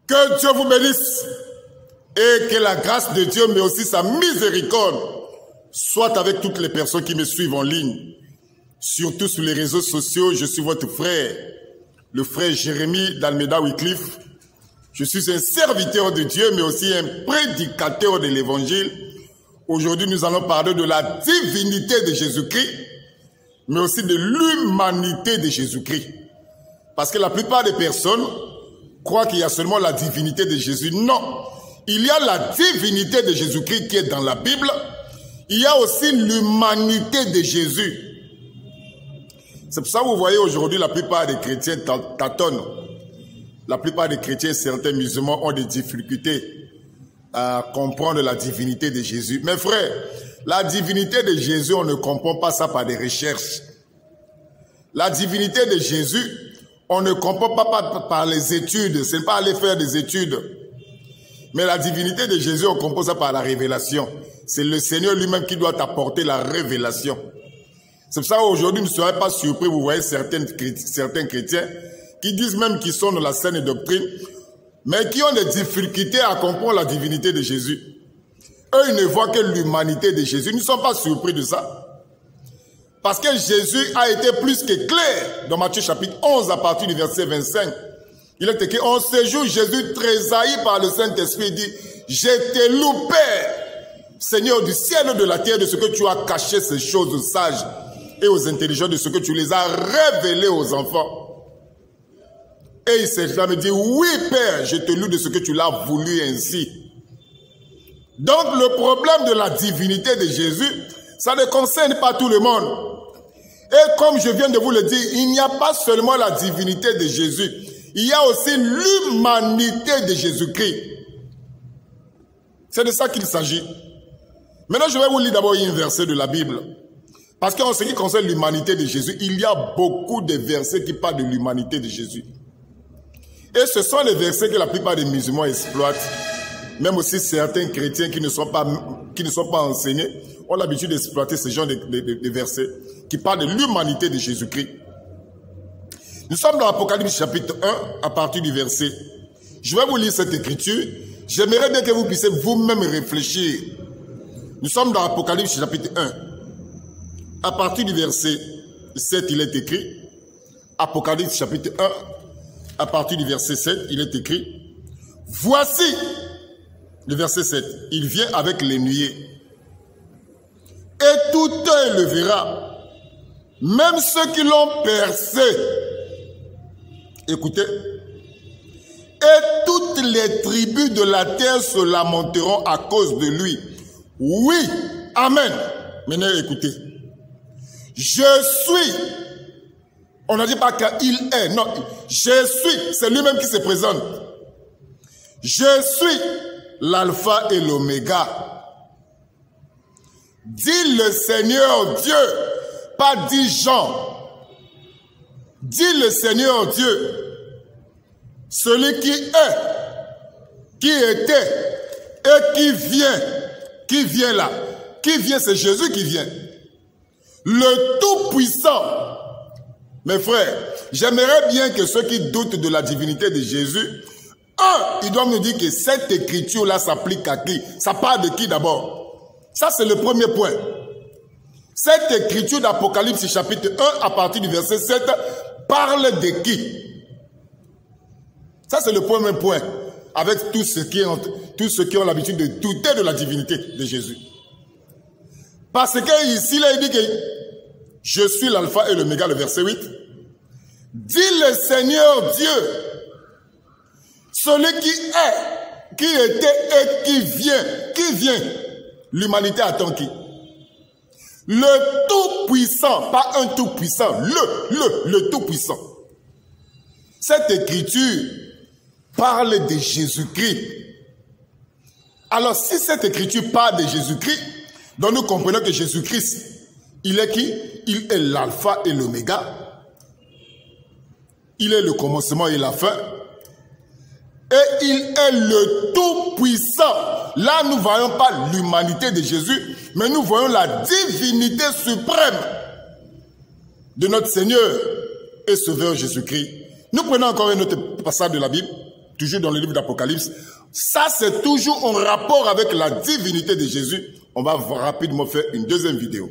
Que Dieu vous bénisse et que la grâce de Dieu, mais aussi sa miséricorde, soit avec toutes les personnes qui me suivent en ligne. Surtout sur les réseaux sociaux, je suis votre frère, le frère Jérémie d'Almeida Wycliffe. Je suis un serviteur de Dieu, mais aussi un prédicateur de l'évangile. Aujourd'hui, nous allons parler de la divinité de Jésus-Christ, mais aussi de l'humanité de Jésus-Christ. Parce que la plupart des personnes croient qu'il y a seulement la divinité de Jésus. Non, il y a la divinité de Jésus-Christ qui est dans la Bible. Il y a aussi l'humanité de Jésus. C'est pour ça que vous voyez aujourd'hui la plupart des chrétiens tâtonnent. La plupart des chrétiens, certains musulmans ont des difficultés à comprendre la divinité de Jésus. Mes frères, la divinité de Jésus, on ne comprend pas ça par des recherches. La divinité de Jésus, on ne comprend pas par les études. Ce n'est pas aller faire des études. Mais la divinité de Jésus, on comprend ça par la révélation. C'est le Seigneur lui-même qui doit apporter la révélation. C'est pour ça qu'aujourd'hui, ne serez pas surpris, vous voyez certains chrétiens qui disent même qu'ils sont dans la saine doctrine, mais qui ont des difficultés à comprendre la divinité de Jésus. Eux, ils ne voient que l'humanité de Jésus. Ils ne sont pas surpris de ça. Parce que Jésus a été plus que clair dans Matthieu chapitre 11 à partir du verset 25. Il est écrit, en ce jour, Jésus tressailli par le Saint-Esprit dit, je te loue, Père, Seigneur du ciel et de la terre, de ce que tu as caché ces choses aux sages et aux intelligents, de ce que tu les as révélées aux enfants. Et il s'est jamais dit, oui Père, je te loue de ce que tu l'as voulu ainsi. Donc le problème de la divinité de Jésus, ça ne concerne pas tout le monde. Et comme je viens de vous le dire, il n'y a pas seulement la divinité de Jésus, il y a aussi l'humanité de Jésus-Christ. C'est de ça qu'il s'agit. Maintenant, je vais vous lire d'abord un verset de la Bible. Parce qu'en ce qui concerne l'humanité de Jésus, il y a beaucoup de versets qui parlent de l'humanité de Jésus. Et ce sont les versets que la plupart des musulmans exploitent. Même aussi certains chrétiens qui ne sont pas enseignés ont l'habitude d'exploiter ce genre de versets qui parlent de l'humanité de Jésus-Christ. Nous sommes dans l'Apocalypse chapitre 1 à partir du verset. Je vais vous lire cette écriture. J'aimerais bien que vous puissiez vous-même réfléchir. Nous sommes dans l'Apocalypse chapitre 1. À partir du verset 7, il est écrit. Apocalypse chapitre 1. À partir du verset 7, il est écrit. Voici, le verset 7, il vient avec les nuées. Et tout œil le verra. Même ceux qui l'ont percé. Écoutez. Et toutes les tribus de la terre se lamenteront à cause de lui. Oui, amen. Maintenant, écoutez. Je suis. On n'a dit pas qu'il est. Non, je suis. C'est lui-même qui se présente. Je suis l'alpha et l'oméga. Dit le Seigneur Dieu. Pas dit Jean. Dit le Seigneur Dieu. Celui qui est, qui était et qui vient. Qui vient là? Qui vient? C'est Jésus qui vient. Le Tout-Puissant. Mes frères, j'aimerais bien que ceux qui doutent de la divinité de Jésus, ils doivent nous dire que cette écriture-là s'applique à qui? Ça parle de qui d'abord? Ça, c'est le premier point. Cette écriture d'Apocalypse chapitre 1 à partir du verset 7 parle de qui? Ça, c'est le premier point, avec tous ceux qui ont l'habitude de douter de la divinité de Jésus. Parce que ici, là, il dit que je suis l'alpha et l'oméga, le verset 8. Dit le Seigneur Dieu, celui qui est, qui était et qui vient. Qui vient? L'humanité attend qui? Le Tout-Puissant, pas un Tout-Puissant, le Tout-Puissant. Cette écriture parle de Jésus-Christ. Alors, si cette écriture parle de Jésus-Christ, donc nous comprenons que Jésus-Christ, il est qui? Il est l'alpha et l'oméga. Il est le commencement et la fin. Et il est le Tout-Puissant. Là, nous ne voyons pas l'humanité de Jésus, mais nous voyons la divinité suprême de notre Seigneur et Sauveur Jésus-Christ. Nous prenons encore un autre passage de la Bible. toujours dans le livre d'Apocalypse. Ça, c'est toujours en rapport avec la divinité de Jésus. On va rapidement faire une deuxième vidéo.